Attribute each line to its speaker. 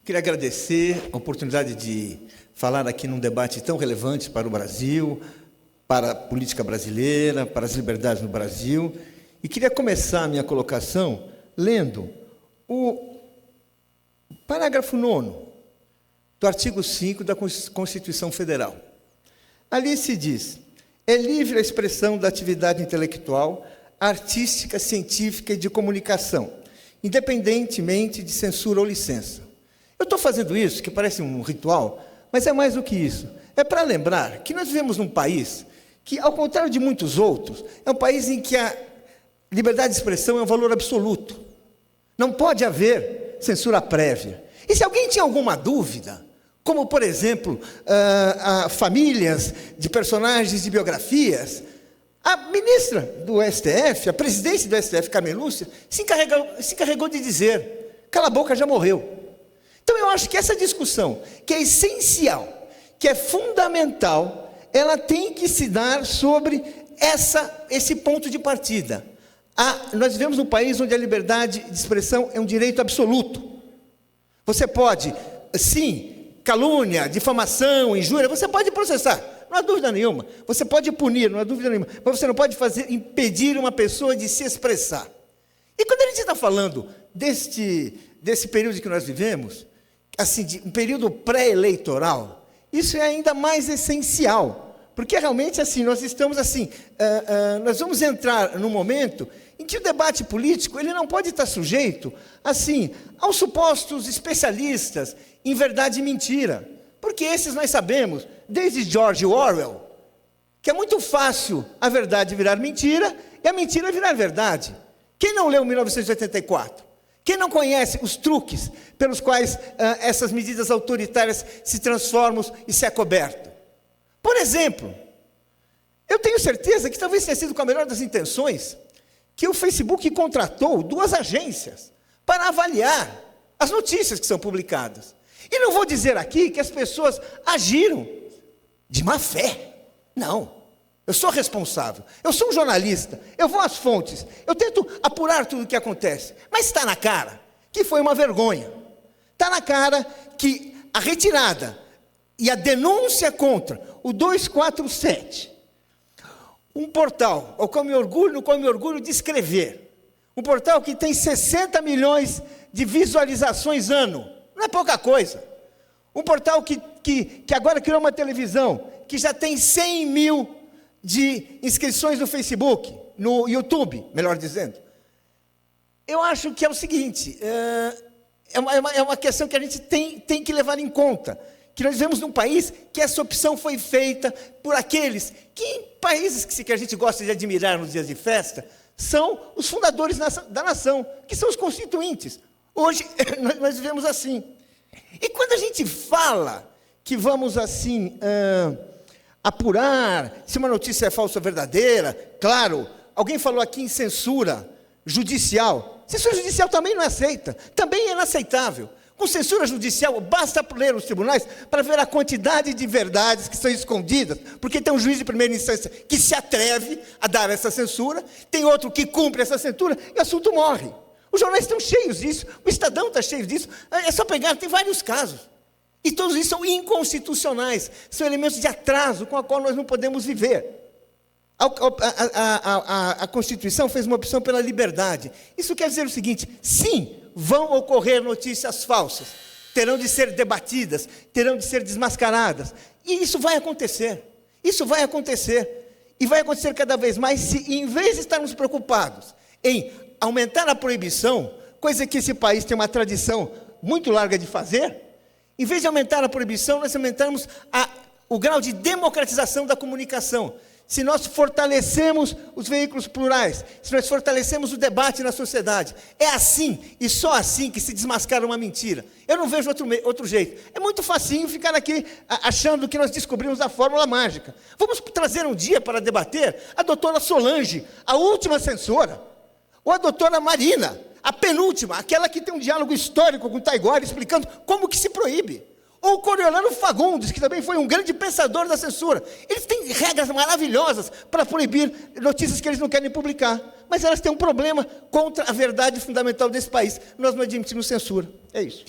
Speaker 1: Queria agradecer a oportunidade de falar aqui num debate tão relevante para o Brasil, para a política brasileira, para as liberdades no Brasil. E queria começar a minha colocação lendo o parágrafo 9º do artigo 5 da Constituição Federal. Ali se diz: é livre a expressão da atividade intelectual, artística, científica e de comunicação, independentemente de censura ou licença. Eu estou fazendo isso, que parece um ritual, mas é mais do que isso. É para lembrar que nós vivemos num país que, ao contrário de muitos outros, é um país em que a liberdade de expressão é um valor absoluto. Não pode haver censura prévia. E se alguém tinha alguma dúvida, como, por exemplo, famílias de personagens de biografias, a ministra do STF, a presidente do STF, Carmen Lúcia, se encarregou de dizer: cala a boca, já morreu. Então, eu acho que essa discussão, que é essencial, que é fundamental, ela tem que se dar sobre esse ponto de partida. Nós vivemos num país onde a liberdade de expressão é um direito absoluto. Você pode, sim, calúnia, difamação, injúria, você pode processar, não há dúvida nenhuma. Você pode punir, não há dúvida nenhuma. Mas você não pode impedir uma pessoa de se expressar. E quando a gente está falando desse período que nós vivemos, assim, de um período pré-eleitoral, isso é ainda mais essencial, porque realmente assim, nós estamos assim, nós vamos entrar num momento em que o debate político ele não pode estar sujeito assim, aos supostos especialistas em verdade e mentira, porque esses nós sabemos, desde George Orwell, que é muito fácil a verdade virar mentira e a mentira virar verdade. Quem não leu 1984? Quem não conhece os truques pelos quais essas medidas autoritárias se transformam e se acobertam? Por exemplo, eu tenho certeza que talvez tenha sido com a melhor das intenções que o Facebook contratou 2 agências para avaliar as notícias que são publicadas. E não vou dizer aqui que as pessoas agiram de má fé. Não. Eu sou responsável, eu sou um jornalista, eu vou às fontes, eu tento apurar tudo o que acontece, mas está na cara que foi uma vergonha. Está na cara que a retirada e a denúncia contra o 247, um portal no qual me orgulho de escrever, um portal que tem 60 milhões de visualizações ano, não é pouca coisa, um portal que agora criou uma televisão, que já tem 100 mil de inscrições no Facebook, no YouTube, melhor dizendo. Eu acho que é o seguinte, é uma questão que a gente tem que levar em conta, que nós vivemos num país que essa opção foi feita por aqueles que, em países que a gente gosta de admirar nos dias de festa, são os fundadores da nação, que são os constituintes. Hoje, nós vivemos assim. E quando a gente fala que vamos assim apurar se uma notícia é falsa ou verdadeira, claro, alguém falou aqui em censura judicial. Censura judicial também não é aceita, também é inaceitável. Com censura judicial, basta ler os tribunais para ver a quantidade de verdades que são escondidas, porque tem um juiz de primeira instância que se atreve a dar essa censura, tem outro que cumpre essa censura e o assunto morre. Os jornais estão cheios disso, o Estadão está cheio disso, é só pegar, tem vários casos. E todos isso são inconstitucionais, são elementos de atraso com a qual nós não podemos viver. A Constituição fez uma opção pela liberdade. Isso quer dizer o seguinte: sim, vão ocorrer notícias falsas, terão de ser debatidas, terão de ser desmascaradas. E isso vai acontecer. Isso vai acontecer. E vai acontecer cada vez mais se, em vez de estarmos preocupados em aumentar a proibição, coisa que esse país tem uma tradição muito larga de fazer, em vez de aumentar a proibição, nós aumentamos o grau de democratização da comunicação. Se nós fortalecemos os veículos plurais, se nós fortalecemos o debate na sociedade, é assim e só assim que se desmascara uma mentira. Eu não vejo outro jeito. É muito facinho ficar aqui achando que nós descobrimos a fórmula mágica. Vamos trazer um dia para debater a doutora Solange, a última censora, ou a doutora Marina, a penúltima, aquela que tem um diálogo histórico com Taiguara explicando como que se proíbe. Ou o Coriolano Fagundes, que também foi um grande pensador da censura. Eles têm regras maravilhosas para proibir notícias que eles não querem publicar. Mas elas têm um problema contra a verdade fundamental desse país. Nós não admitimos censura. É isso.